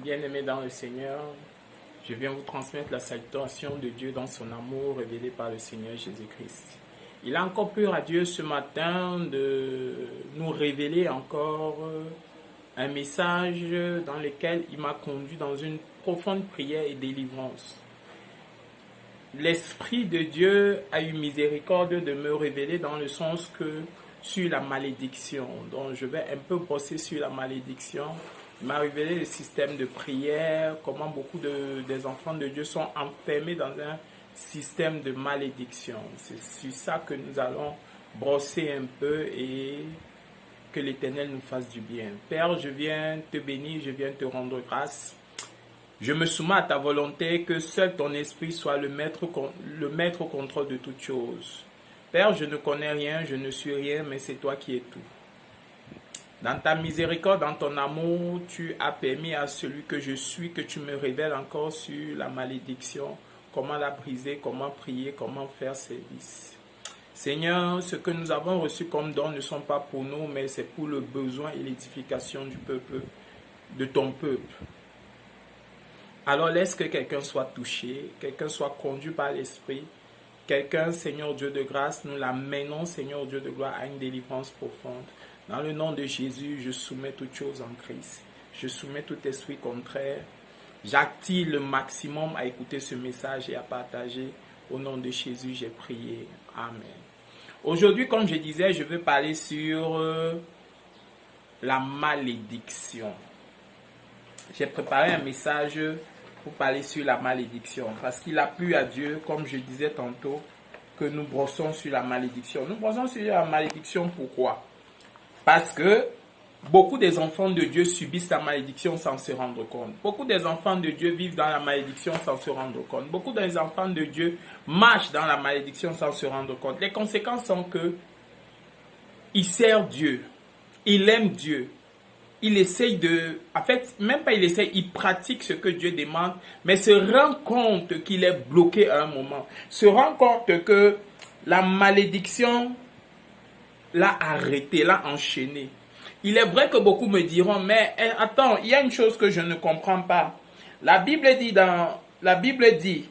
Bien-aimés dans le Seigneur, je viens vous transmettre la salutation de Dieu dans son amour révélé par le Seigneur Jésus-Christ. Il a encore plu à Dieu ce matin de nous révéler encore un message dans lequel il m'a conduit dans une profonde prière et délivrance. L'Esprit de Dieu a eu miséricorde de me révéler dans le sens que sur la malédiction. Donc je vais un peu bosser sur la malédiction. Il m'a révélé le système de prière, comment beaucoup des enfants de Dieu sont enfermés dans un système de malédiction. C'est sur ça que nous allons brosser un peu et que l'Éternel nous fasse du bien. Père, je viens te bénir, je viens te rendre grâce. Je me soumets à ta volonté, que seul ton esprit soit le maître au contrôle de toutes choses. Père, je ne connais rien, je ne suis rien, mais c'est toi qui es tout. Dans ta miséricorde, dans ton amour, tu as permis à celui que je suis, que tu me révèles encore sur la malédiction, comment la briser, comment prier, comment faire service. Seigneur, ce que nous avons reçu comme don ne sont pas pour nous, mais c'est pour le besoin et l'édification du peuple, de ton peuple. Alors laisse que quelqu'un soit touché, quelqu'un soit conduit par l'Esprit, quelqu'un, Seigneur Dieu de grâce, nous l'amenons, Seigneur Dieu de gloire, à une délivrance profonde. Dans le nom de Jésus, je soumets toutes choses en Christ. Je soumets tout esprit contraire. J'active le maximum à écouter ce message et à partager. Au nom de Jésus, j'ai prié. Amen. Aujourd'hui, comme je disais, je vais parler sur la malédiction. J'ai préparé un message pour parler sur la malédiction. Parce qu'il a plu à Dieu, comme je disais tantôt, que nous brossons sur la malédiction. Nous brossons sur la malédiction, pourquoi? Parce que beaucoup des enfants de Dieu subissent la malédiction sans se rendre compte. Beaucoup des enfants de Dieu vivent dans la malédiction sans se rendre compte. Beaucoup des enfants de Dieu marchent dans la malédiction sans se rendre compte. Les conséquences sont que ils servent Dieu, ils aiment Dieu. Il essaye de... En fait, même pas il essaye, il pratique ce que Dieu demande, mais se rend compte qu'il est bloqué à un moment. Se rend compte que la malédiction l'a arrêté, l'a enchaîné. Il est vrai que beaucoup me diront, mais attends, il y a une chose que je ne comprends pas. La Bible dit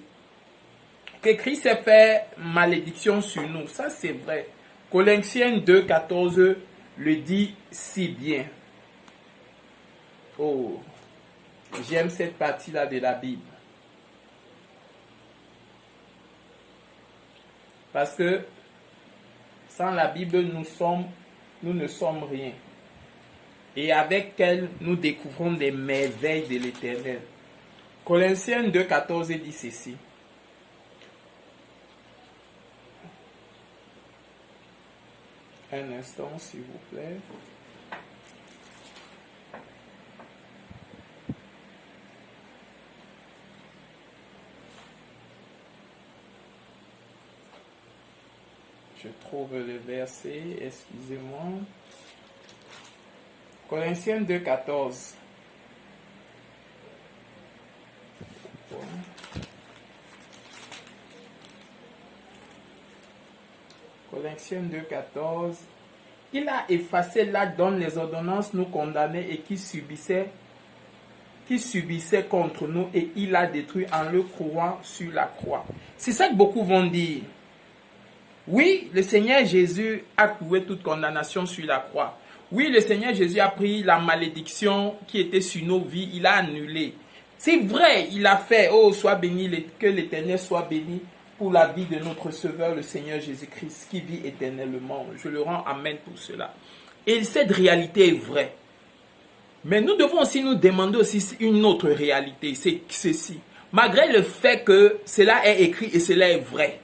que Christ a fait malédiction sur nous. Ça, c'est vrai. Colossiens 2, 14 le dit si bien. Oh, j'aime cette partie-là de la Bible. Parce que sans la Bible, nous ne sommes rien. Et avec elle, nous découvrons des merveilles de l'Éternel. Colossiens 2, 14 dit ceci. Un instant, s'il vous plaît. Je trouve le verset, excusez-moi. Colossiens 2, 14. Colossiens 2, 14. Il a effacé là dont les ordonnances nous condamnaient et qui subissaient contre nous, et il a détruit en le clouant sur la croix. C'est ça que beaucoup vont dire. Oui, le Seigneur Jésus a cloué toute condamnation sur la croix. Oui, le Seigneur Jésus a pris la malédiction qui était sur nos vies, il a annulé. C'est vrai, il a fait, oh, sois béni, que l'Éternel soit béni pour la vie de notre Sauveur, le Seigneur Jésus-Christ, qui vit éternellement. Je le rends amen pour cela. Et cette réalité est vraie. Mais nous devons aussi nous demander aussi une autre réalité, c'est ceci. Malgré le fait que cela est écrit et cela est vrai,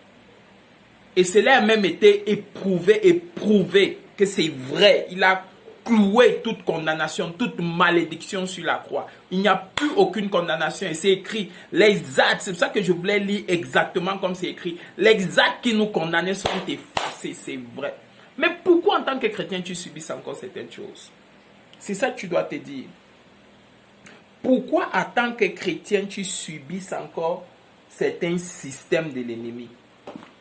et cela a même été éprouvé et prouvé que c'est vrai. Il a cloué toute condamnation, toute malédiction sur la croix. Il n'y a plus aucune condamnation. Et c'est écrit, les actes, c'est pour ça que je voulais lire exactement comme c'est écrit. Les actes qui nous condamnaient sont effacés, c'est vrai. Mais pourquoi en tant que chrétien tu subis encore certaines choses? C'est ça que tu dois te dire. Pourquoi en tant que chrétien tu subis encore certains systèmes de l'ennemi?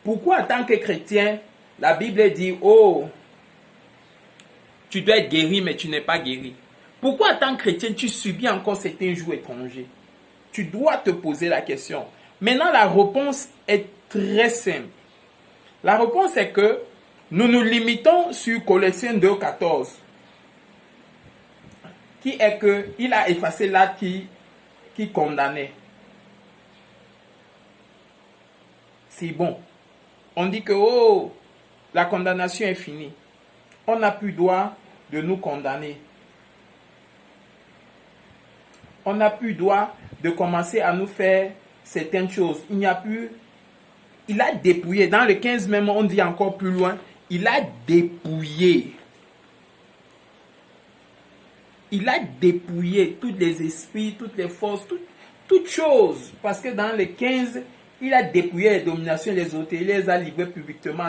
Pourquoi en tant que chrétien, la Bible dit, oh, tu dois être guéri, mais tu n'es pas guéri. Pourquoi en tant que chrétien, tu subis encore certains jours étrangers? Tu dois te poser la question. Maintenant, la réponse est très simple. La réponse est que nous nous limitons sur Colossiens 2,14, qui est qu'il a effacé l'acte qui condamnait. C'est bon. On dit que la condamnation est finie. On n'a plus droit de nous condamner. On n'a plus droit de commencer à nous faire certaines choses. Il n'y a plus... Il a dépouillé. Dans le 15 même, on dit encore plus loin, il a dépouillé. Il a dépouillé tous les esprits, toutes les forces, toutes choses. Parce que dans le 15, il a dépouillé les dominations, les autorités, il les a livrées publiquement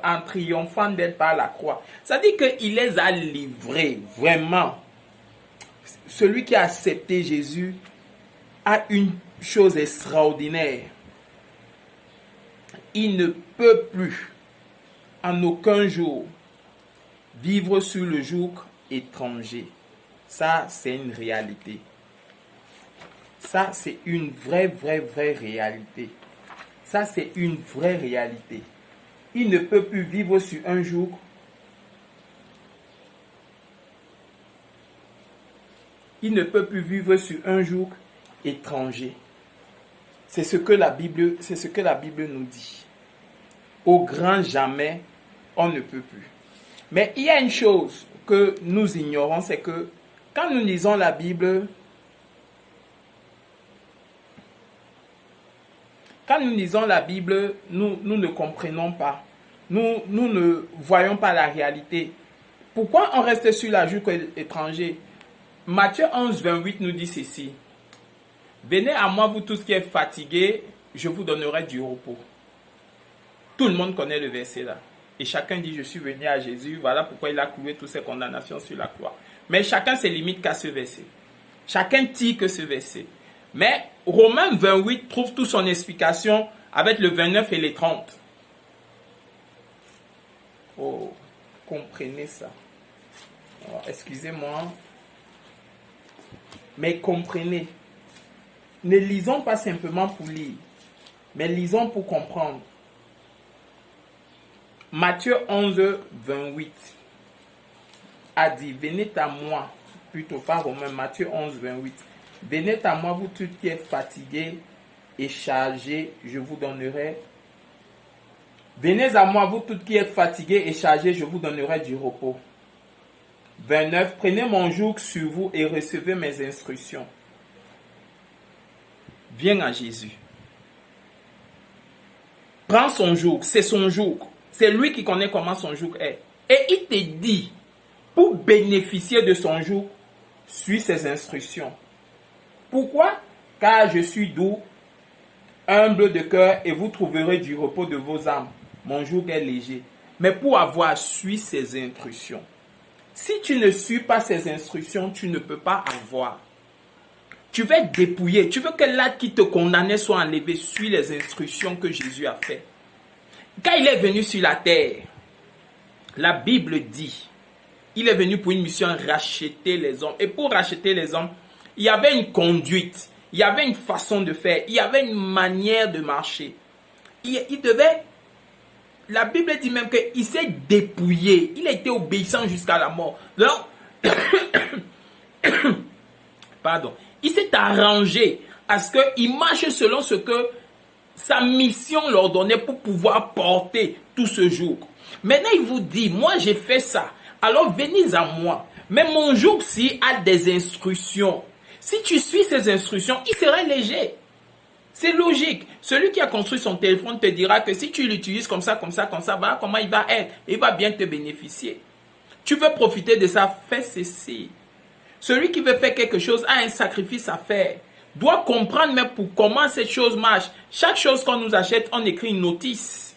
en triomphant d'elle par la croix. Ça dit qu'il les a livrés, vraiment. Celui qui a accepté Jésus a une chose extraordinaire. Il ne peut plus, en aucun jour, vivre sur le joug étranger. Ça, c'est une réalité. Ça, c'est une vraie réalité. Ça, c'est une vraie réalité. Il ne peut plus vivre sur un joug. Il ne peut plus vivre sur un joug étranger. C'est ce que la Bible nous dit. Au grand jamais, on ne peut plus. Mais il y a une chose que nous ignorons, c'est que quand nous lisons la Bible, nous ne comprenons pas. Nous ne voyons pas la réalité. Pourquoi on reste sur la joug étranger? Matthieu 11, 28 nous dit ceci. Venez à moi, vous tous qui êtes fatigués, je vous donnerai du repos. Tout le monde connaît le verset là. Et chacun dit, je suis venu à Jésus, voilà pourquoi il a cloué toutes ses condamnations sur la croix. Mais chacun se limite qu'à ce verset. Chacun tire que ce verset. Mais Romains 28 trouve toute son explication avec le 29 et les 30. Oh, comprenez ça. Oh, excusez-moi. Mais comprenez. Ne lisons pas simplement pour lire, mais lisons pour comprendre. Matthieu 11, 28 a dit, venez à moi, plutôt pas Romains, Matthieu 11, 28. Venez à moi, vous tous qui êtes fatigués et chargés, je vous donnerai. Venez à moi, vous tous qui êtes fatigués et chargés, je vous donnerai du repos. 29. Prenez mon joug sur vous et recevez mes instructions. Viens à Jésus. Prends son joug, c'est son joug. C'est lui qui connaît comment son joug est. Et il te dit, pour bénéficier de son joug, suis ses instructions. Pourquoi? Car je suis doux, humble de cœur, et vous trouverez du repos de vos âmes. Mon joug est léger. Mais pour avoir, suis ses instructions. Si tu ne suis pas ses instructions, tu ne peux pas avoir. Tu veux être dépouillé. Tu veux que l'acte qui te condamnait soit enlevé. Suis les instructions que Jésus a faites. Quand il est venu sur la terre, la Bible dit, il est venu pour une mission, racheter les hommes. Et pour racheter les hommes, il y avait une conduite, il y avait une façon de faire, il y avait une manière de marcher. Il devait, la Bible dit même qu'il s'est dépouillé, il a été obéissant jusqu'à la mort. Donc, pardon, il s'est arrangé à ce qu'il marche selon ce que sa mission leur donnait pour pouvoir porter tout ce joug. Maintenant, il vous dit, moi j'ai fait ça, alors venez à moi. Mais mon joug-ci a des instructions. Si tu suis ces instructions, il sera léger. C'est logique. Celui qui a construit son téléphone te dira que si tu l'utilises comme ça, voilà comment il va être. Il va bien te bénéficier. Tu veux profiter de ça, fais ceci. Celui qui veut faire quelque chose a un sacrifice à faire. Doit comprendre même pour comment cette chose marche. Chaque chose qu'on nous achète, on écrit une notice.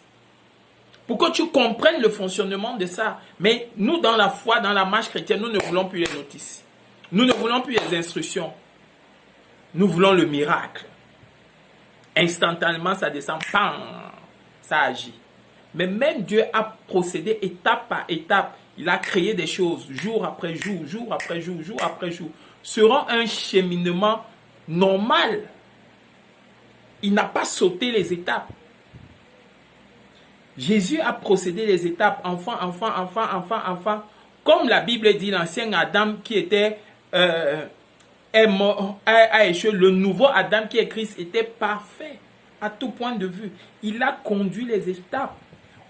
Pour que tu comprennes le fonctionnement de ça. Mais nous, dans la foi, dans la marche chrétienne, nous ne voulons plus les notices. Nous ne voulons plus les instructions. Nous voulons le miracle. Instantanément, ça descend, bam, ça agit. Mais même Dieu a procédé étape par étape. il a créé des choses jour après jour, jour après jour, jour après jour, seront un cheminement normal. Il n'a pas sauté les étapes. Jésus a procédé les étapes, enfant, enfant, enfant, enfant, enfant. Comme la Bible dit, l'ancien Adam qui était a échoué, le nouveau Adam qui est Christ était parfait à tout point de vue. Il a conduit les étapes.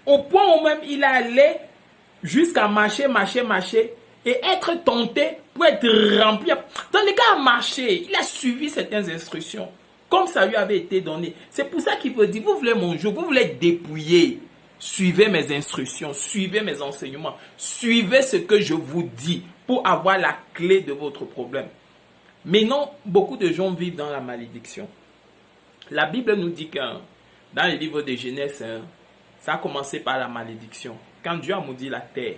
Au point où même il allait jusqu'à marcher, marcher, marcher et être tenté pour être rempli. Dans le cas à marcher, il a suivi certaines instructions comme ça lui avait été donné. C'est pour ça qu'il peut dire, vous voulez mon jour, vous voulez être dépouillé. Suivez mes instructions, suivez mes enseignements, suivez ce que je vous dis pour avoir la clé de votre problème. Mais non, beaucoup de gens vivent dans la malédiction. La Bible nous dit que dans le livre de Genèse, ça a commencé par la malédiction. Quand Dieu a maudit la terre,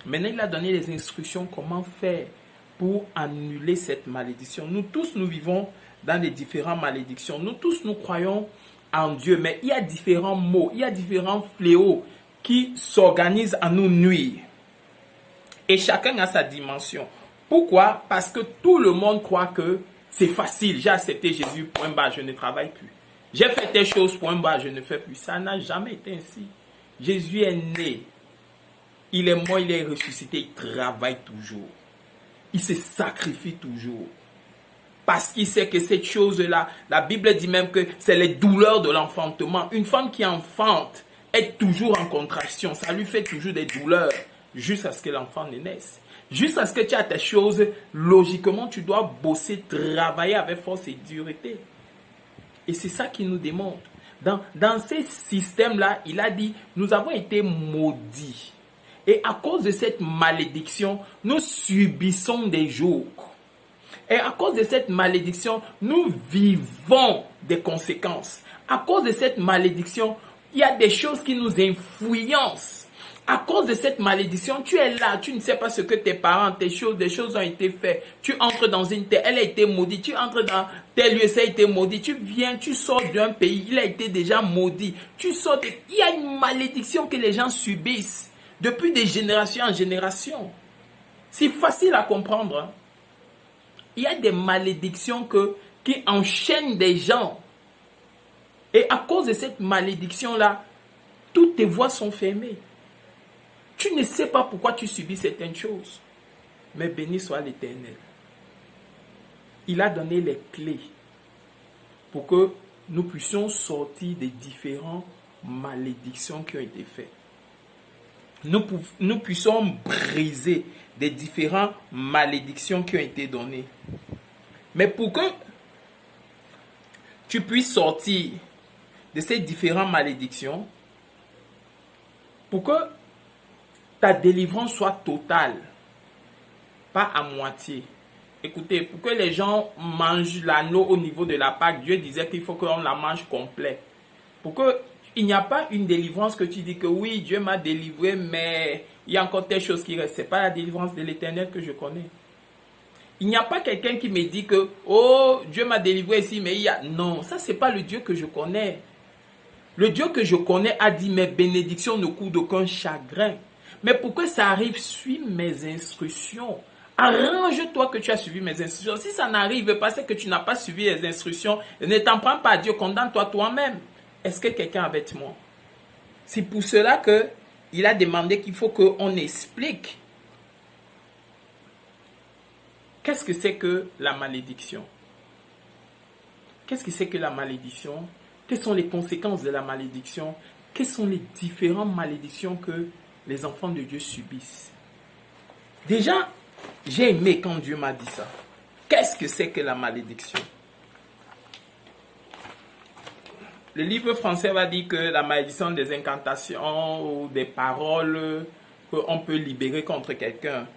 maintenant il a donné les instructions comment faire pour annuler cette malédiction. Nous tous, nous vivons dans les différentes malédictions. Nous tous, nous croyons en Dieu, mais il y a différents maux, il y a différents fléaux qui s'organisent à nous nuire. Et chacun a sa dimension. Pourquoi? Parce que tout le monde croit que c'est facile. J'ai accepté Jésus, point barre, je ne travaille plus. J'ai fait telle chose, point barre, je ne fais plus. Ça n'a jamais été ainsi. Jésus est né. Il est mort, il est ressuscité, il travaille toujours. Il se sacrifie toujours. Parce qu'il sait que cette chose-là, la Bible dit même que c'est les douleurs de l'enfantement. Une femme qui enfante est toujours en contraction. Ça lui fait toujours des douleurs jusqu'à ce que l'enfant ne naisse. Jusqu'à ce que tu as tes choses, logiquement, tu dois bosser, travailler avec force et dureté. Et c'est ça qu'il nous démontre. Dans ces systèmes-là, il a dit, nous avons été maudits. Et à cause de cette malédiction, nous subissons des jours. Et à cause de cette malédiction, nous vivons des conséquences. À cause de cette malédiction, il y a des choses qui nous influencent. À cause de cette malédiction, tu es là, tu ne sais pas ce que tes parents, des choses ont été faites. Tu entres dans une terre, elle a été maudite. Tu entres dans tel lieu, ça a été maudit. Tu viens, tu sors d'un pays, il a été déjà maudit. Il y a une malédiction que les gens subissent depuis des générations en génération. C'est facile à comprendre. Hein? Il y a des malédictions qui enchaînent des gens. Et à cause de cette malédiction-là, toutes tes voies sont fermées. Tu ne sais pas pourquoi tu subis certaines choses. Mais béni soit l'Éternel. Il a donné les clés pour que nous puissions sortir des différentes malédictions qui ont été faites. Nous puissions briser des différentes malédictions qui ont été données. Mais pour que tu puisses sortir de ces différentes malédictions, pour que ta délivrance soit totale, pas à moitié. Écoutez, pour que les gens mangent l'agneau au niveau de la Pâque, Dieu disait qu'il faut qu'on la mange complète. Pour qu'il n'y a pas une délivrance que tu dis que oui, Dieu m'a délivré, mais il y a encore telle chose qui reste. Ce n'est pas la délivrance de l'Éternel que je connais. Il n'y a pas quelqu'un qui me dit que, oh, Dieu m'a délivré ici, mais il y a... Non, ça, ce n'est pas le Dieu que je connais. Le Dieu que je connais a dit, mes bénédictions ne coûtent aucun chagrin. Mais pour que ça arrive, suis mes instructions. Arrange-toi que tu as suivi mes instructions. Si ça n'arrive pas, c'est que tu n'as pas suivi les instructions. Ne t'en prends pas à Dieu, condamne-toi toi-même. Est-ce que quelqu'un est avec moi? C'est pour cela qu'il a demandé qu'il faut qu'on explique. Qu'est-ce que c'est que la malédiction? Qu'est-ce que c'est que la malédiction? Quelles sont les conséquences de la malédiction? Quelles sont les différentes malédictions que les enfants de Dieu subissent? Déjà, j'ai aimé quand Dieu m'a dit ça. Qu'est-ce que c'est que la malédiction? Le livre français va dire que la malédiction des incantations ou des paroles qu'on peut libérer contre quelqu'un.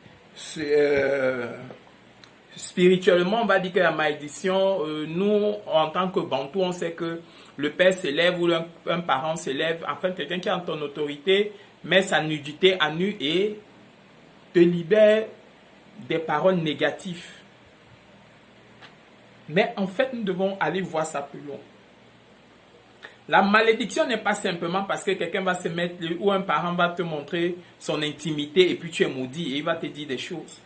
Spirituellement, on va dire que la malédiction, nous, en tant que Bantou, on sait que le père s'élève ou un parent s'élève, enfin quelqu'un qui est en ton autorité, met sa nudité à nu et te libère des paroles négatives. Mais en fait, nous devons aller voir ça plus loin. La malédiction n'est pas simplement parce que quelqu'un va se mettre ou un parent va te montrer son intimité et puis tu es maudit et il va te dire des choses.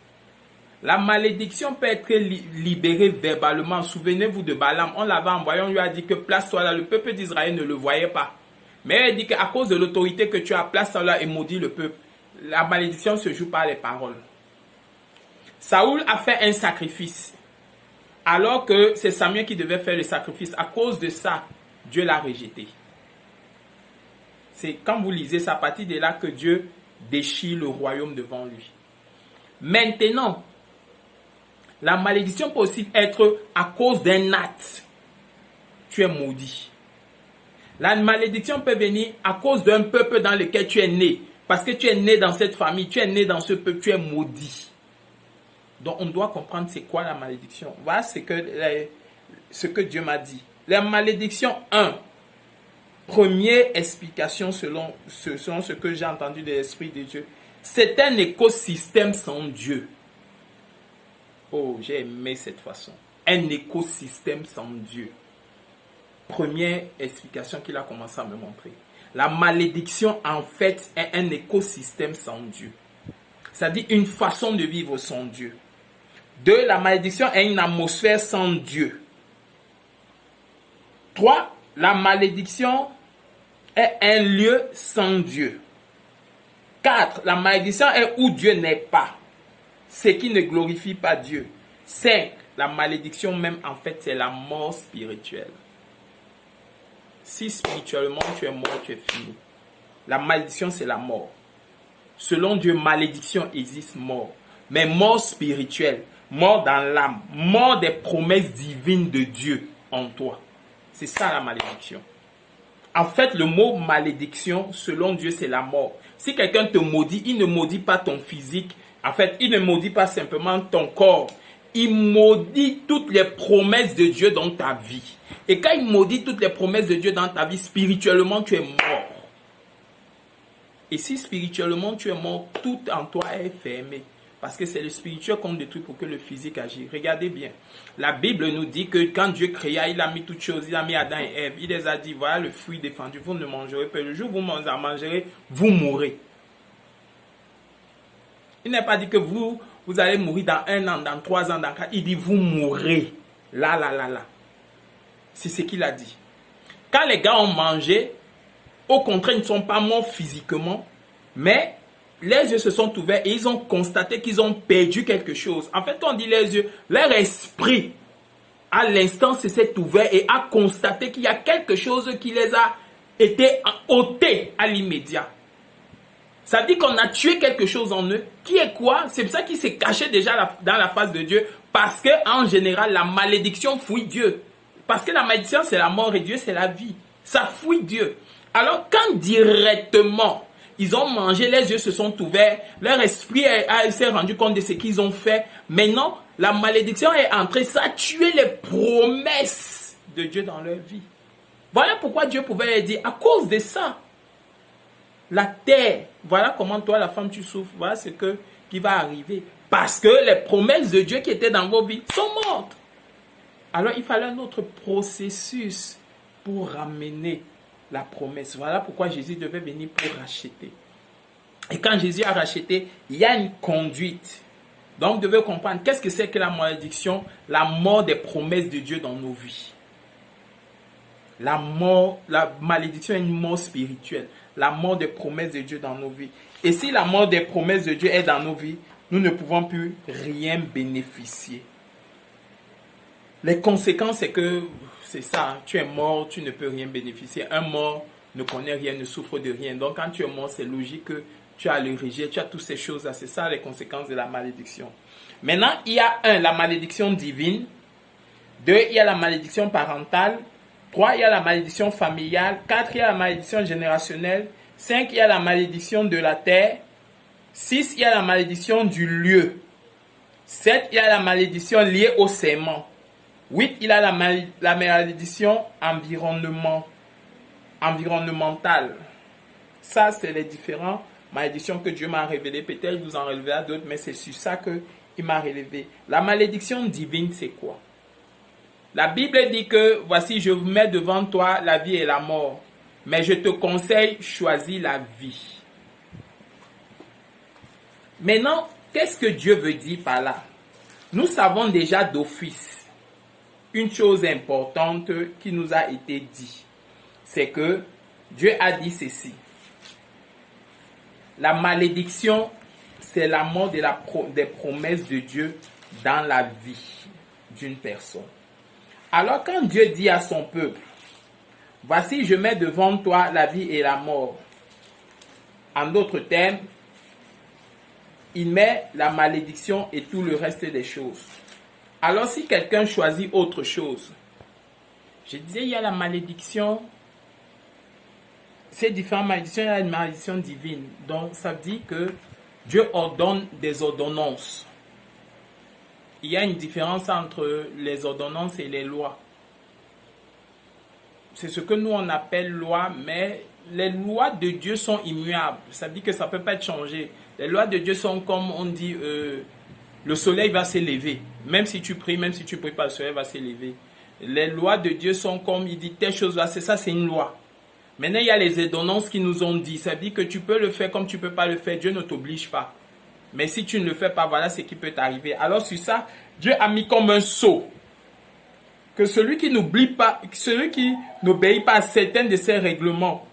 La malédiction peut être libérée verbalement. Souvenez-vous de Balaam. On l'avait envoyé, on lui a dit que place-toi là. Le peuple d'Israël ne le voyait pas. Mais il dit qu'à cause de l'autorité que tu as, place-toi là et maudit le peuple. La malédiction se joue par les paroles. Saoul a fait un sacrifice. Alors que c'est Samuel qui devait faire le sacrifice. À cause de ça, Dieu l'a rejeté. C'est quand vous lisez ça, à partir de là que Dieu déchire le royaume devant lui. Maintenant, la malédiction peut aussi être à cause d'un acte. Tu es maudit. La malédiction peut venir à cause d'un peuple dans lequel tu es né. Parce que tu es né dans cette famille, tu es né dans ce peuple, tu es maudit. Donc on doit comprendre c'est quoi la malédiction. Voilà ce que Dieu m'a dit. La malédiction 1. Première explication selon ce que j'ai entendu de l'Esprit de Dieu. C'est un écosystème sans Dieu. Oh, j'ai aimé cette façon. Un écosystème sans Dieu. Première explication qu'il a commencé à me montrer. La malédiction, en fait, est un écosystème sans Dieu. C'est-à-dire une façon de vivre sans Dieu. 2. La malédiction est une atmosphère sans Dieu. 3. La malédiction est un lieu sans Dieu. 4. La malédiction est où Dieu n'est pas. Ce qui ne glorifie pas Dieu. 5. La malédiction même, en fait, c'est la mort spirituelle. Si spirituellement tu es mort, tu es fini. La malédiction, c'est la mort. Selon Dieu, malédiction existe, mort. Mais mort spirituelle, mort dans l'âme, mort des promesses divines de Dieu en toi. C'est ça la malédiction. En fait, le mot malédiction, selon Dieu, c'est la mort. Si quelqu'un te maudit, il ne maudit pas ton physique. En fait, il ne maudit pas simplement ton corps. Il maudit toutes les promesses de Dieu dans ta vie. Et quand il maudit toutes les promesses de Dieu dans ta vie, spirituellement, tu es mort. Et si spirituellement, tu es mort, tout en toi est fermé. Parce que c'est le spirituel qu'on détruit pour que le physique agisse. Regardez bien. La Bible nous dit que quand Dieu créa, il a mis toutes choses. Il a mis Adam et Ève. Il les a dit, voilà le fruit défendu. Vous ne mangerez pas. Le jour où vous en mangerez, vous mourrez. Il n'a pas dit que vous allez mourir dans 1 an, dans 3 ans, dans 4. Il dit, vous mourrez. Là. C'est ce qu'il a dit. Quand les gars ont mangé, au contraire, ils ne sont pas morts physiquement, mais les yeux se sont ouverts et ils ont constaté qu'ils ont perdu quelque chose. En fait, on dit les yeux, leur esprit, à l'instant, s'est ouvert et a constaté qu'il y a quelque chose qui les a été ôté à l'immédiat. Ça dit qu'on a tué quelque chose en eux. Qui est quoi? C'est pour ça qu'il s'est caché déjà dans la face de Dieu. Parce que en général, la malédiction fuit Dieu. Parce que la malédiction, c'est la mort et Dieu, c'est la vie. Ça fuit Dieu. Alors, quand directement, ils ont mangé, les yeux se sont ouverts, leur esprit s'est rendu compte de ce qu'ils ont fait. Maintenant, la malédiction est entrée, ça a tué les promesses de Dieu dans leur vie. Voilà pourquoi Dieu pouvait leur dire, à cause de ça, la terre, voilà comment toi, la femme, tu souffres, voilà ce qui va arriver. Parce que les promesses de Dieu qui étaient dans vos vies sont mortes. Alors, il fallait un autre processus pour ramener la promesse. Voilà pourquoi Jésus devait venir pour racheter. Et quand Jésus a racheté, il y a une conduite. Donc, vous devez comprendre qu'est-ce que c'est que la malédiction, la mort des promesses de Dieu dans nos vies. La malédiction est une mort spirituelle. La mort des promesses de Dieu dans nos vies. Et si la mort des promesses de Dieu est dans nos vies, nous ne pouvons plus rien bénéficier. Les conséquences, c'est que c'est ça, tu es mort, tu ne peux rien bénéficier. Un mort ne connaît rien, ne souffre de rien. Donc quand tu es mort, c'est logique que tu as le rejet, tu as toutes ces choses-là. C'est ça les conséquences de la malédiction. Maintenant, il y a la malédiction divine. 2, il y a la malédiction parentale. 3, il y a la malédiction familiale. 4, il y a la malédiction générationnelle. 5, il y a la malédiction de la terre. 6, il y a la malédiction du lieu. 7, il y a la malédiction liée au serment. 8, il y a la malédiction environnementale. Ça, c'est les différentes malédictions que Dieu m'a révélées. Peut-être vous en relevez d'autres, mais c'est sur ça qu'il m'a relevé. La malédiction divine, c'est quoi? La Bible dit que, voici, je vous mets devant toi la vie et la mort. Mais je te conseille, choisis la vie. Maintenant, qu'est-ce que Dieu veut dire par là? Nous savons déjà d'office une chose importante qui nous a été dit. C'est que Dieu a dit ceci. La malédiction, c'est la mort des promesses de Dieu dans la vie d'une personne. Alors quand Dieu dit à son peuple, voici, je mets devant toi la vie et la mort. En d'autres termes, il met la malédiction et tout le reste des choses. Alors si quelqu'un choisit autre chose, je disais, il y a la malédiction, ces différentes malédictions, il y a une malédiction divine. Donc ça dit que Dieu ordonne des ordonnances. Il y a une différence entre les ordonnances et les lois. C'est ce que nous on appelle loi, mais les lois de Dieu sont immuables. Ça dit que ça ne peut pas être changé. Les lois de Dieu sont comme on dit, le soleil va s'élever. Même si tu pries pas, le soleil va s'élever. Les lois de Dieu sont comme, il dit, telle chose là, c'est ça, c'est une loi. Maintenant, il y a les ordonnances qui nous ont dit. Ça dit que tu peux le faire comme tu ne peux pas le faire. Dieu ne t'oblige pas. Mais si tu ne le fais pas, voilà ce qui peut t'arriver. Alors sur ça, Dieu a mis comme un sceau. Que celui qui n'obéit pas à certains de ces règlements,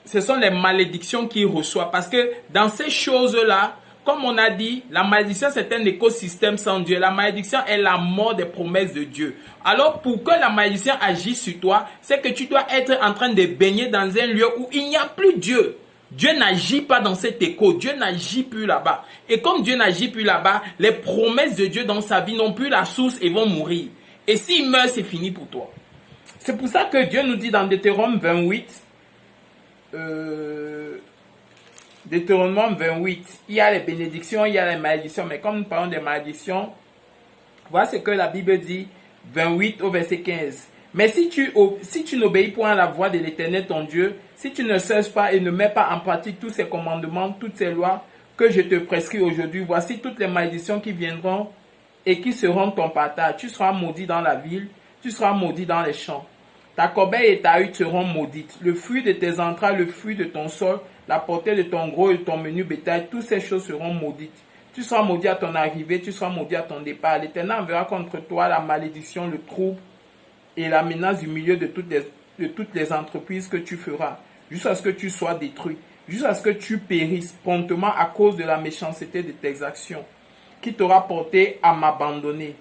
ce sont les malédictions qu'il reçoit. Parce que dans ces choses-là, comme on a dit, la malédiction c'est un écosystème sans Dieu. La malédiction est la mort des promesses de Dieu. Alors pour que la malédiction agisse sur toi, c'est que tu dois être en train de baigner dans un lieu où il n'y a plus Dieu. Dieu n'agit pas dans cet écho. Dieu n'agit plus là-bas. Et comme Dieu n'agit plus là-bas, les promesses de Dieu dans sa vie n'ont plus la source et vont mourir. Et s'il meurt, c'est fini pour toi. C'est pour ça que Dieu nous dit dans Deutéronome 28, Deutéronome 28, il y a les bénédictions, il y a les malédictions. Mais comme nous parlons des malédictions, voilà ce que la Bible dit, 28 au verset 15. Mais si tu n'obéis point à la voix de l'Éternel ton Dieu, si tu ne cesses pas et ne mets pas en pratique tous ces commandements, toutes ces lois que je te prescris aujourd'hui, voici toutes les malédictions qui viendront et qui seront ton partage. Tu seras maudit dans la ville, tu seras maudit dans les champs. Ta corbeille et ta hutte seront maudites. Le fruit de tes entrailles, le fruit de ton sol, la portée de ton gros et de ton menu bétail, toutes ces choses seront maudites. Tu seras maudit à ton arrivée, tu seras maudit à ton départ. L'Éternel enverra contre toi la malédiction, le trouble et la menace du milieu de toutes les entreprises que tu feras, jusqu'à ce que tu sois détruit, jusqu'à ce que tu périsses promptement à cause de la méchanceté de tes actions, qui t'aura porté à m'abandonner.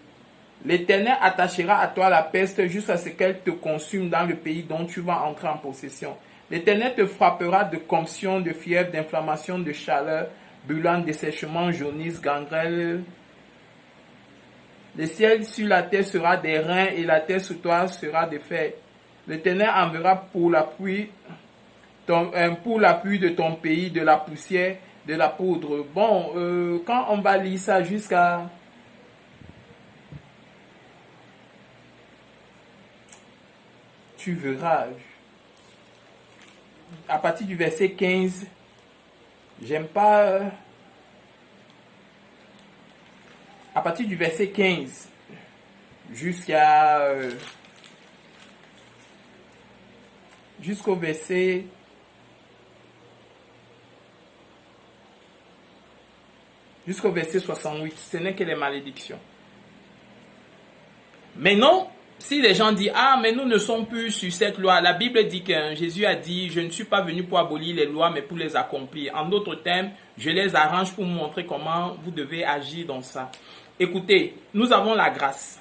L'Éternel attachera à toi la peste jusqu'à ce qu'elle te consume dans le pays dont tu vas entrer en possession. L'Éternel te frappera de confusion, de fièvre, d'inflammation, de chaleur, brûlante, dessèchement, jaunisse, gangrène. Le ciel sur la terre sera des reins et la terre sous toi sera des fer. L'Éternel enverra pour l'appui de ton pays de la poussière, de la poudre. Bon, quand on va lire ça jusqu'à... Tu verras. À partir du verset 15, j'aime pas... À partir du verset 15 jusqu'au verset 68, ce n'est que les malédictions. Mais non, si les gens disent, ah, mais nous ne sommes plus sur cette loi, la Bible dit que Jésus a dit, je ne suis pas venu pour abolir les lois, mais pour les accomplir. En d'autres termes, je les arrange pour vous montrer comment vous devez agir dans ça. Écoutez, nous avons la grâce.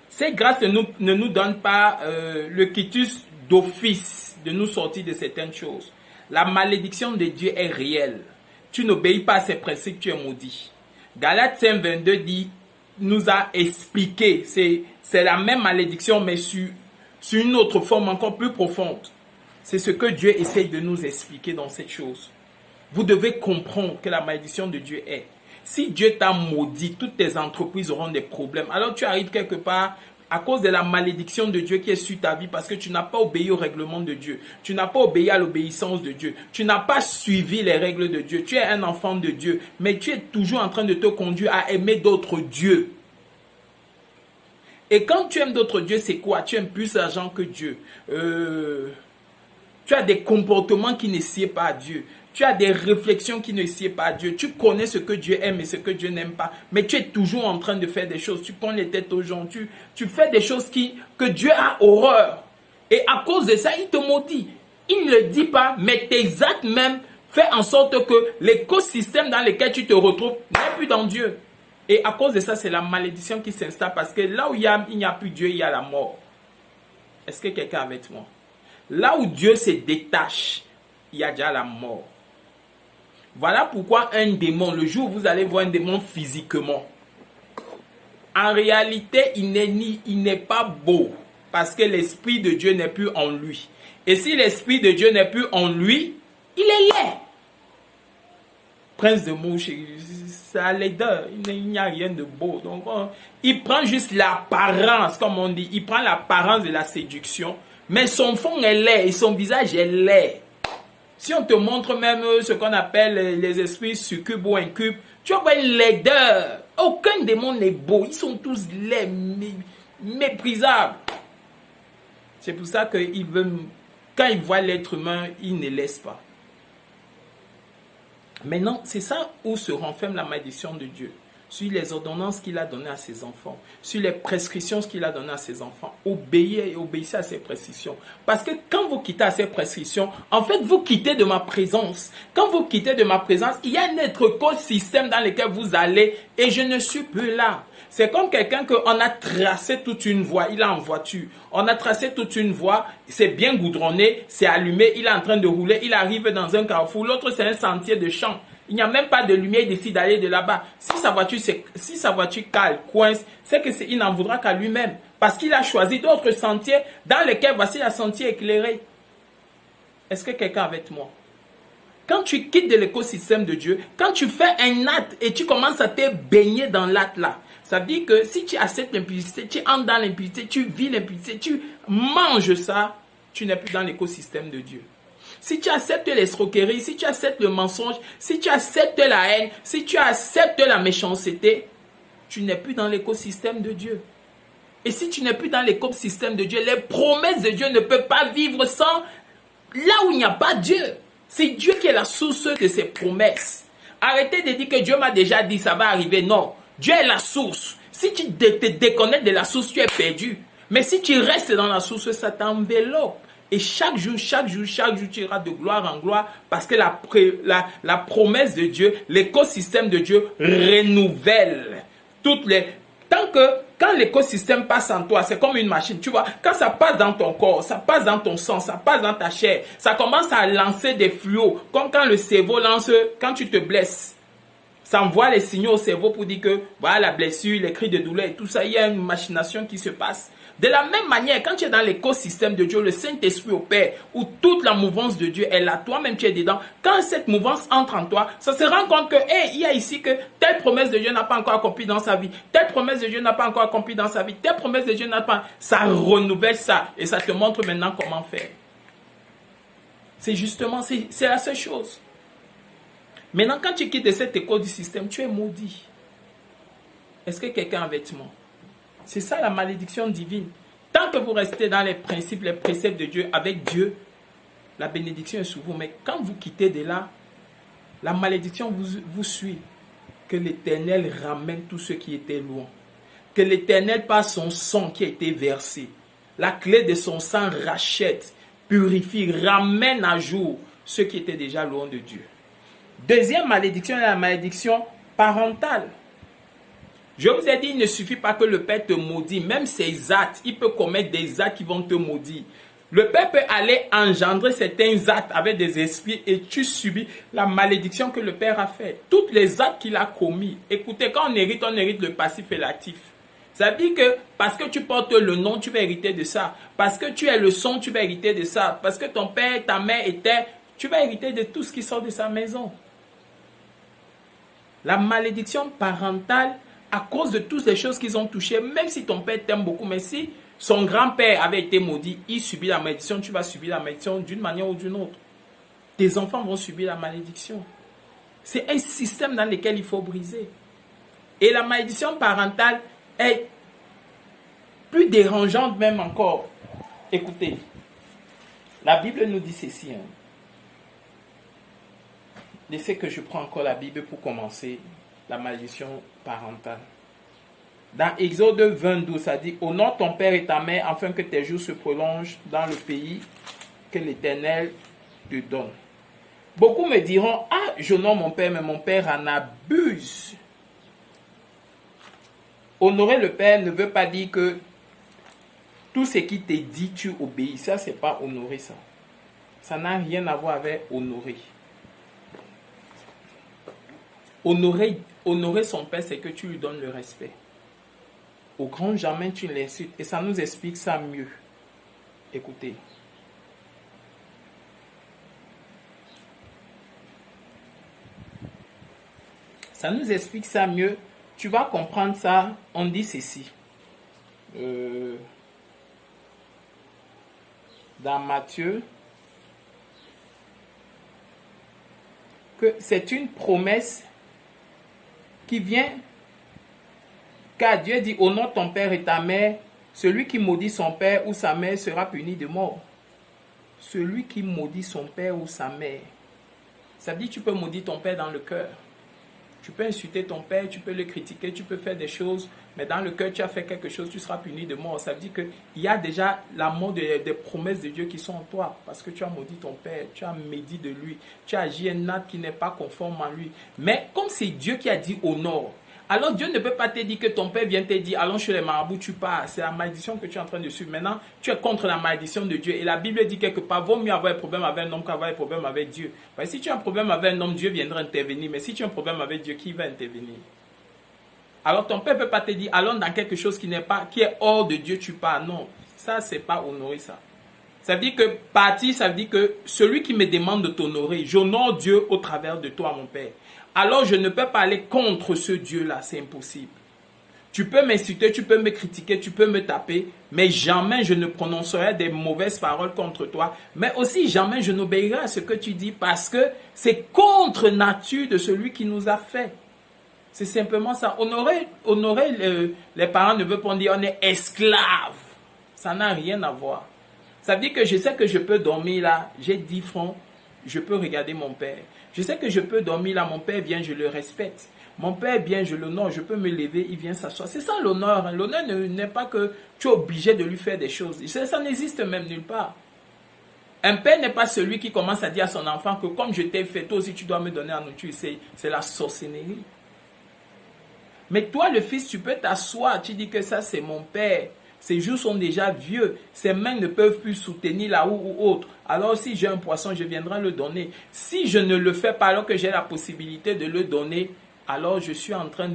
Cette grâce ne nous donne pas le quitus d'office de nous sortir de certaines choses. La malédiction de Dieu est réelle. Tu n'obéis pas à ses principes, tu es maudit. Galates 5, 22 dit, nous a expliqué, c'est la même malédiction, mais sur une autre forme encore plus profonde. C'est ce que Dieu essaye de nous expliquer dans cette chose. Vous devez comprendre que la malédiction de Dieu est. Si Dieu t'a maudit, toutes tes entreprises auront des problèmes. Alors tu arrives quelque part à cause de la malédiction de Dieu qui est sur ta vie parce que tu n'as pas obéi au règlement de Dieu. Tu n'as pas obéi à l'obéissance de Dieu. Tu n'as pas suivi les règles de Dieu. Tu es un enfant de Dieu, mais tu es toujours en train de te conduire à aimer d'autres dieux. Et quand tu aimes d'autres dieux, c'est quoi? Tu aimes plus l'argent que Dieu. Tu as des comportements qui ne sied pas à Dieu. Tu as des réflexions qui ne sied pas à Dieu. Tu connais ce que Dieu aime et ce que Dieu n'aime pas. Mais tu es toujours en train de faire des choses. Tu prends les têtes aux gens. Tu fais des choses que Dieu a horreur. Et à cause de ça, il te maudit. Il ne le dit pas, mais tes actes même font en sorte que l'écosystème dans lequel tu te retrouves n'est plus dans Dieu. Et à cause de ça, c'est la malédiction qui s'installe. Parce que là où il n'y a plus Dieu, il y a la mort. Est-ce que quelqu'un est avec moi? Là où Dieu se détache, il y a déjà la mort. Voilà pourquoi un démon, le jour où vous allez voir un démon physiquement, en réalité, il n'est pas beau. Parce que l'Esprit de Dieu n'est plus en lui. Et si l'Esprit de Dieu n'est plus en lui, il est laid. Prince de mouche, c'est à laideur. Il n'y a rien de beau. Donc, il prend juste l'apparence, comme on dit. Il prend l'apparence de la séduction. Mais son fond est laid et son visage est laid. Si on te montre même ce qu'on appelle les esprits succubes ou incubes, tu vois une laideur. Aucun démon n'est beau. Ils sont tous laids, méprisables. C'est pour ça que quand ils voient l'être humain, ils ne laissent pas. Maintenant, c'est ça où se renferme la malédiction de Dieu. Sur les ordonnances qu'il a données à ses enfants, sur les prescriptions qu'il a données à ses enfants. Obéissez à ces prescriptions. Parce que quand vous quittez à ces prescriptions, en fait, vous quittez de ma présence. Quand vous quittez de ma présence, il y a un autre écosystème dans lequel vous allez et je ne suis plus là. C'est comme quelqu'un qu'on a tracé toute une voie, il est en voiture. On a tracé toute une voie, c'est bien goudronné, c'est allumé, il est en train de rouler, il arrive dans un carrefour. L'autre, c'est un sentier de champ. Il n'y a même pas de lumière, il décide d'aller de là-bas. Si sa voiture cale, coince, c'est qu'il n'en voudra qu'à lui-même. Parce qu'il a choisi d'autres sentiers dans lesquels voici un sentier éclairé. Est-ce que quelqu'un est avec moi? Quand tu quittes de l'écosystème de Dieu, quand tu fais un acte et tu commences à te baigner dans l'acte là, ça veut dire que si tu acceptes l'impudicité, tu entres dans l'impudicité, tu vis l'impudicité, tu manges ça, tu n'es plus dans l'écosystème de Dieu. Si tu acceptes l'escroquerie, si tu acceptes le mensonge, si tu acceptes la haine, si tu acceptes la méchanceté, tu n'es plus dans l'écosystème de Dieu. Et si tu n'es plus dans l'écosystème de Dieu, les promesses de Dieu ne peuvent pas vivre sans là où il n'y a pas Dieu. C'est Dieu qui est la source de ses promesses. Arrêtez de dire que Dieu m'a déjà dit ça va arriver. Non, Dieu est la source. Si tu te déconnectes de la source, tu es perdu. Mais si tu restes dans la source, ça t'enveloppe. Et chaque jour, tu iras de gloire en gloire parce que la promesse de Dieu, l'écosystème de Dieu renouvelle toutes les... Quand l'écosystème passe en toi, c'est comme une machine, tu vois, quand ça passe dans ton corps, ça passe dans ton sang, ça passe dans ta chair, ça commence à lancer des fluides, comme quand le cerveau lance, quand tu te blesses, ça envoie les signaux au cerveau pour dire que voilà la blessure, les cris de douleur et tout ça, il y a une machination qui se passe. De la même manière, quand tu es dans l'écosystème de Dieu, le Saint-Esprit opère, où toute la mouvance de Dieu est là, toi-même tu es dedans. Quand cette mouvance entre en toi, ça se rend compte que, il y a ici que telle promesse de Dieu n'a pas encore accompli dans sa vie, telle promesse de Dieu n'a pas encore accompli dans sa vie, telle promesse de Dieu n'a pas, ça renouvelle ça, et ça te montre maintenant comment faire. C'est justement, c'est la seule chose. Maintenant, quand tu quittes cet écosystème, tu es maudit. Est-ce que quelqu'un est avec moi? C'est ça la malédiction divine. Tant que vous restez dans les principes, les préceptes de Dieu, avec Dieu, la bénédiction est sur vous. Mais quand vous quittez de là, la malédiction vous suit. Que l'Éternel ramène tous ceux qui étaient loin. Que l'Éternel, par son sang qui a été versé, la clé de son sang rachète, purifie, ramène à jour ceux qui étaient déjà loin de Dieu. Deuxième malédiction est la malédiction parentale. Je vous ai dit, il ne suffit pas que le Père te maudit, même ses actes, il peut commettre des actes qui vont te maudire. Le Père peut aller engendrer certains actes avec des esprits et tu subis la malédiction que le Père a fait. Tous les actes qu'il a commis. Écoutez, quand on hérite le passif et l'actif. Ça veut dire que parce que tu portes le nom, tu vas hériter de ça. Parce que tu es le son, tu vas hériter de ça. Parce que ton père, ta mère étaient, tu vas hériter de tout ce qui sort de sa maison. La malédiction parentale, à cause de toutes les choses qu'ils ont touchées, même si ton père t'aime beaucoup, mais si son grand-père avait été maudit, il subit la malédiction, tu vas subir la malédiction d'une manière ou d'une autre. Tes enfants vont subir la malédiction. C'est un système dans lequel il faut briser. Et la malédiction parentale est plus dérangeante même encore. Écoutez, la Bible nous dit ceci. Laissez que je prends encore la Bible pour commencer la malédiction parentale. Dans Exode 22, ça dit « Honore ton père et ta mère afin que tes jours se prolongent dans le pays que l'Éternel te donne. » Beaucoup me diront « Ah, j'honore mon père, mais mon père en abuse. » Honorer le père ne veut pas dire que tout ce qui t'est dit, tu obéis. Ça, c'est pas honorer ça. Ça n'a rien à voir avec honorer. Honorer son père, c'est que tu lui donnes le respect. Au grand jamais, tu l'insultes. Et ça nous explique ça mieux. Écoutez. Ça nous explique ça mieux. Tu vas comprendre ça. On dit ceci. Dans Matthieu. Que c'est une promesse qui vient, car Dieu dit, honore ton père et ta mère, celui qui maudit son père ou sa mère sera puni de mort. Celui qui maudit son père ou sa mère. Ça veut dire que tu peux maudire ton père dans le cœur. Tu peux insulter ton père, tu peux le critiquer, tu peux faire des choses, mais dans le cœur, tu as fait quelque chose, tu seras puni de mort. Ça veut dire qu'il y a déjà la mort des promesses de Dieu qui sont en toi, parce que tu as maudit ton père, tu as médit de lui, tu as agi un acte qui n'est pas conforme à lui. Mais comme c'est Dieu qui a dit honore, alors Dieu ne peut pas te dire que ton père vient te dire, allons chez les marabouts, tu pars. C'est la malédiction que tu es en train de suivre. Maintenant, tu es contre la malédiction de Dieu. Et la Bible dit quelque part, vaut mieux avoir un problème avec un homme qu'avoir un problème avec Dieu. Parce que si tu as un problème avec un homme, Dieu viendra intervenir. Mais si tu as un problème avec Dieu, qui va intervenir? Alors ton père ne peut pas te dire, allons dans quelque chose qui est hors de Dieu, tu pars. Non, ça, c'est pas honorer ça. Ça veut dire que partir, ça veut dire que celui qui me demande de t'honorer, j'honore Dieu au travers de toi, mon père. Alors je ne peux pas aller contre ce Dieu-là, c'est impossible. Tu peux m'insulter, tu peux me critiquer, tu peux me taper, mais jamais je ne prononcerai des mauvaises paroles contre toi. Mais aussi jamais je n'obéirai à ce que tu dis parce que c'est contre nature de celui qui nous a fait. C'est simplement ça. Honorer les parents ne veut pas dire on est esclave. Ça n'a rien à voir. Ça veut dire que je sais que je peux dormir là, j'ai 10 francs, je peux regarder mon père. Je sais que je peux dormir là, mon père vient, je le respecte. Mon père vient, je l'honore, je peux me lever, il vient s'asseoir. C'est ça l'honneur. L'honneur n'est pas que tu es obligé de lui faire des choses. Ça n'existe même nulle part. Un père n'est pas celui qui commence à dire à son enfant que comme je t'ai fait, toi aussi tu dois me donner à nourriture. C'est la sorcellerie. Mais toi, le fils, tu peux t'asseoir, tu dis que ça c'est mon père. Ses jours sont déjà vieux. Ses mains ne peuvent plus soutenir la houe ou autre. Alors si j'ai un poisson, je viendrai le donner. Si je ne le fais pas alors que j'ai la possibilité de le donner, alors je suis en train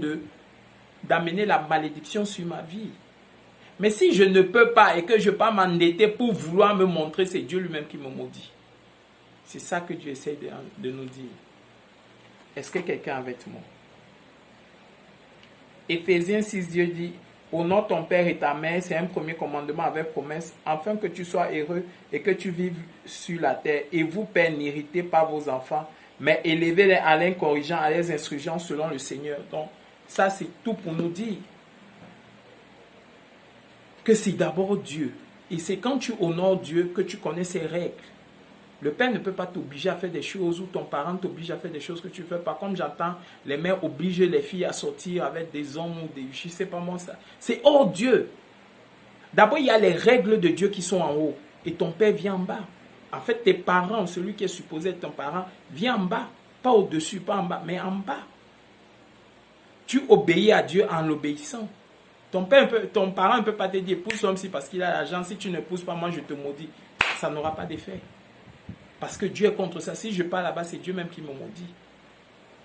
d'amener la malédiction sur ma vie. Mais si je ne peux pas et que je ne peux pas m'endetter pour vouloir me montrer, c'est Dieu lui-même qui me maudit. C'est ça que Dieu essaie de nous dire. Est-ce que quelqu'un est avec moi? Éphésiens 6, Dieu dit, honore ton père et ta mère, c'est un premier commandement avec promesse, afin que tu sois heureux et que tu vives sur la terre. Et vous, pères, n'héritez pas vos enfants, mais élevez-les à les corrigeant, à les instruisant selon le Seigneur. Donc, ça, c'est tout pour nous dire que c'est d'abord Dieu. Et c'est quand tu honores Dieu que tu connais ses règles. Le père ne peut pas t'obliger à faire des choses ou ton parent t'oblige à faire des choses que tu ne fais pas. Comme j'entends, les mères obligent les filles à sortir avec des hommes ou des... Je ne sais pas moi ça. C'est hors Dieu. D'abord, il y a les règles de Dieu qui sont en haut. Et ton père vient en bas. En fait, tes parents, celui qui est supposé être ton parent, vient en bas. Pas au-dessus, pas en bas, mais en bas. Tu obéis à Dieu en l'obéissant. Ton parent ne peut pas te dire, pousse homme si parce qu'il a l'argent. Si tu ne pousses pas, moi je te maudis. Ça n'aura pas d'effet. Parce que Dieu est contre ça. Si je pars là-bas, c'est Dieu même qui me maudit.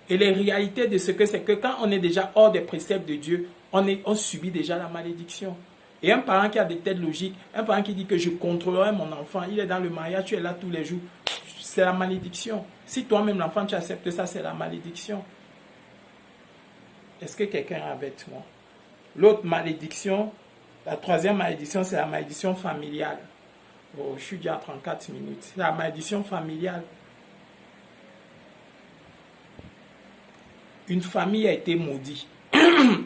Et les réalités de ce que c'est que quand on est déjà hors des préceptes de Dieu, on subit déjà la malédiction. Et un parent qui a des têtes logiques, un parent qui dit que je contrôlerai mon enfant, il est dans le mariage, tu es là tous les jours, c'est la malédiction. Si toi-même l'enfant, tu acceptes ça, c'est la malédiction. Est-ce que quelqu'un est avec moi? L'autre malédiction, la troisième malédiction, c'est la malédiction familiale. Oh, je suis déjà à 34 minutes. C'est la malédiction familiale. Une famille a été maudite.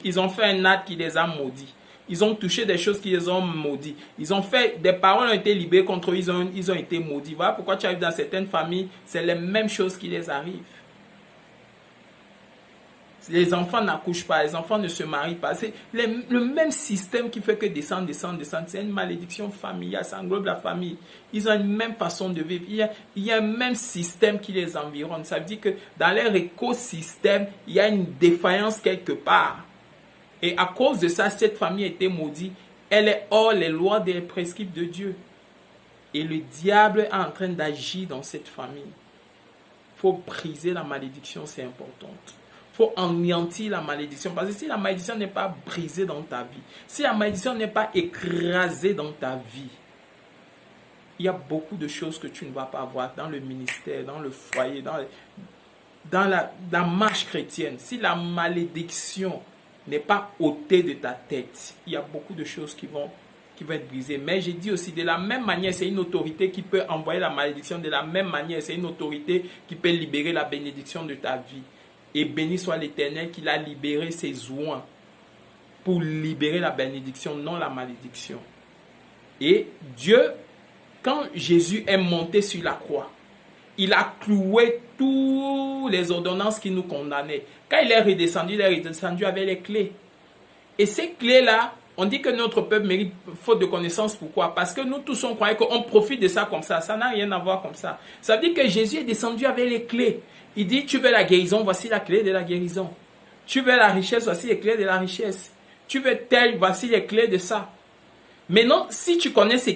Ils ont fait un acte qui les a maudits. Ils ont touché des choses qui les ont maudits. Ils ont fait, des paroles ont été libérées contre eux, ils ont été maudits. Voilà pourquoi tu arrives dans certaines familles, c'est les mêmes choses qui les arrivent. Les enfants n'accouchent pas, les enfants ne se marient pas. C'est le même système qui fait que descendre. C'est une malédiction familiale, ça englobe la famille. Ils ont une même façon de vivre. Il y a un même système qui les environne. Ça veut dire que dans leur écosystème, il y a une défaillance quelque part. Et à cause de ça, cette famille a été maudite. Elle est hors les lois des prescripts de Dieu. Et le diable est en train d'agir dans cette famille. Il faut briser la malédiction, c'est important. Il faut anéantir la malédiction. Parce que si la malédiction n'est pas brisée dans ta vie, si la malédiction n'est pas écrasée dans ta vie, il y a beaucoup de choses que tu ne vas pas avoir dans le ministère, dans le foyer, dans la marche chrétienne. Si la malédiction n'est pas ôtée de ta tête, il y a beaucoup de choses qui vont être brisées. Mais j'ai dit aussi, de la même manière, c'est une autorité qui peut envoyer la malédiction. De la même manière, c'est une autorité qui peut libérer la bénédiction de ta vie. Et béni soit l'Éternel qu'il a libéré ses oins pour libérer la bénédiction, non la malédiction. Et Dieu, quand Jésus est monté sur la croix, il a cloué toutes les ordonnances qui nous condamnaient. Quand il est redescendu avec les clés. Et ces clés-là, on dit que notre peuple mérite faute de connaissance. Pourquoi? Parce que nous tous, on croyait qu'on profite de ça comme ça. Ça n'a rien à voir comme ça. Ça veut dire que Jésus est descendu avec les clés. Il dit, tu veux la guérison, voici la clé de la guérison. Tu veux la richesse, voici les clés de la richesse. Tu veux tel, voici les clés de ça. Maintenant, si tu connais ce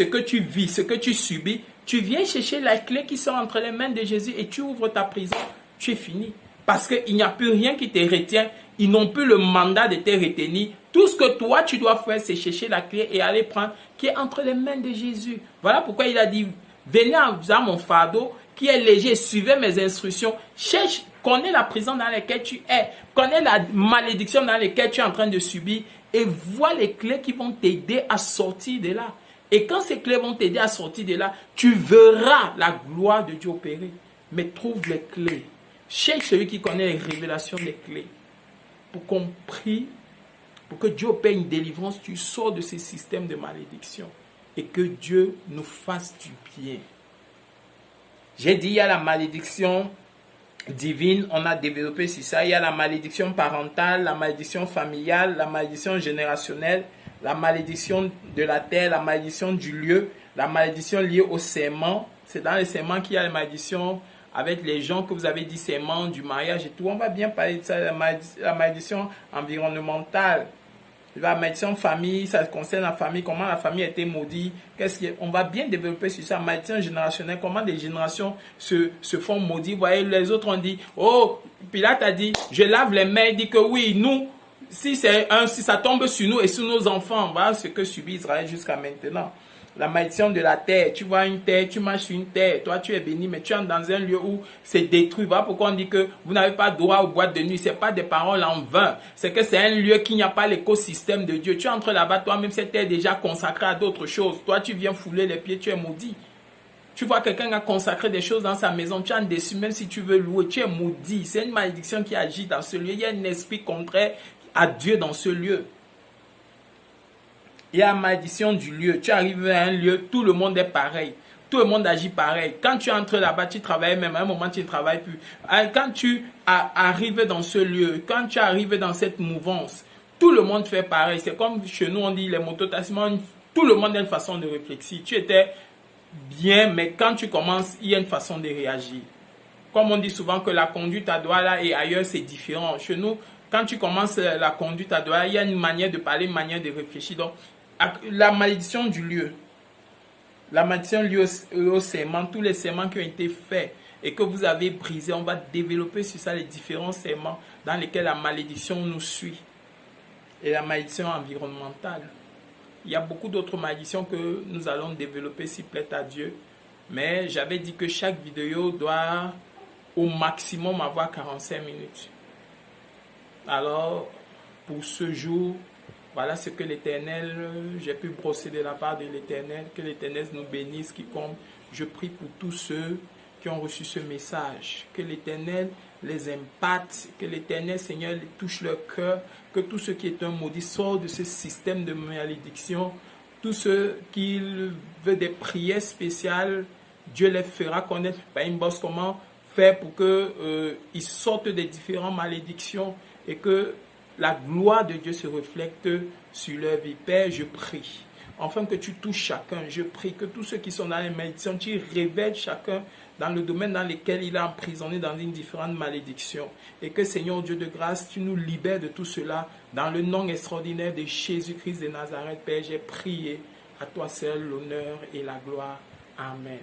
que tu vis, ce que tu subis, tu viens chercher la clé qui sont entre les mains de Jésus et tu ouvres ta prison. Tu es fini. Parce qu'il n'y a plus rien qui te retient. Ils n'ont plus le mandat de te retenir. Tout ce que toi, tu dois faire, c'est chercher la clé et aller prendre qui est entre les mains de Jésus. Voilà pourquoi il a dit, venez à mon fardeau qui est léger, suivez mes instructions. Cherche, connais la prison dans laquelle tu es. Connais la malédiction dans laquelle tu es en train de subir. Et vois les clés qui vont t'aider à sortir de là. Et quand ces clés vont t'aider à sortir de là, tu verras la gloire de Dieu opérer. Mais trouve les clés. Cherche celui qui connaît les révélations des clés. Pour qu'on prie, pour que Dieu opère une délivrance, tu sors de ces systèmes de malédiction. Et que Dieu nous fasse du bien. J'ai dit, il y a la malédiction divine, on a développé sur ça. Il y a la malédiction parentale, la malédiction familiale, la malédiction générationnelle, la malédiction de la terre, la malédiction du lieu, la malédiction liée au serment. C'est dans les serments qu'il y a la malédiction avec les gens que vous avez dit serment, du mariage et tout. On va bien parler de ça, la malédiction environnementale. La malédiction famille, ça concerne la famille, comment la famille a été maudite. On va bien développer sur ça. La malédiction générationnelle, comment des générations se font maudites. Vous voyez, les autres ont dit, oh, Pilate a dit, je lave les mains. Il dit que oui, nous, si ça tombe sur nous et sur nos enfants, voilà ce que subit Israël jusqu'à maintenant. La malédiction de la terre, tu vois une terre, tu marches sur une terre, toi tu es béni, mais tu entres dans un lieu où c'est détruit. Voilà pourquoi on dit que vous n'avez pas droit aux boîtes de nuit. Ce n'est pas des paroles en vain. C'est que c'est un lieu qui n'y a pas l'écosystème de Dieu. Tu entres là-bas, toi-même, cette terre est déjà consacrée à d'autres choses. Toi, tu viens fouler les pieds, tu es maudit. Tu vois quelqu'un qui a consacré des choses dans sa maison, tu en dessus, même si tu veux louer, tu es maudit. C'est une malédiction qui agit dans ce lieu. Il y a un esprit contraire à Dieu dans ce lieu. Il y a la malédiction du lieu. Tu arrives à un lieu, tout le monde est pareil. Tout le monde agit pareil. Quand tu entres là-bas, tu travailles même. À un moment, tu ne travailles plus. Quand tu arrives dans ce lieu, quand tu arrives dans cette mouvance, tout le monde fait pareil. C'est comme chez nous, on dit les mototaximans, tout le monde a une façon de réfléchir. Tu étais bien, mais quand tu commences, il y a une façon de réagir. Comme on dit souvent que la conduite à Douala et ailleurs, c'est différent. Chez nous, quand tu commences la conduite à Douala, il y a une manière de parler, une manière de réfléchir. Donc, la malédiction du lieu, la malédiction liée au serment, tous les serments qui ont été faits et que vous avez brisés, on va développer sur ça les différents serments dans lesquels la malédiction nous suit. Et la malédiction environnementale. Il y a beaucoup d'autres malédictions que nous allons développer s'il plaît à Dieu. Mais j'avais dit que chaque vidéo doit au maximum avoir 45 minutes. Alors, pour ce jour, voilà ce que l'Éternel, j'ai pu brosser de la part de l'Éternel. Que l'Éternel nous bénisse, quiconque. Je prie pour tous ceux qui ont reçu ce message. Que l'Éternel les impacte, que l'Éternel Seigneur touche leur cœur, que tout ce qui est un maudit sort de ce système de malédiction, tout ce qui veut des prières spéciales, Dieu les fera connaître par une bosse comment faire pour qu'ils sortent des différentes malédictions et que la gloire de Dieu se reflète sur leur vie. Père, je prie, afin que tu touches chacun. Je prie que tous ceux qui sont dans les malédictions, tu révèles chacun dans le domaine dans lequel il est emprisonné dans une différente malédiction. Et que, Seigneur Dieu de grâce, tu nous libères de tout cela. Dans le nom extraordinaire de Jésus-Christ de Nazareth, Père, j'ai prié. À toi seul l'honneur et la gloire. Amen.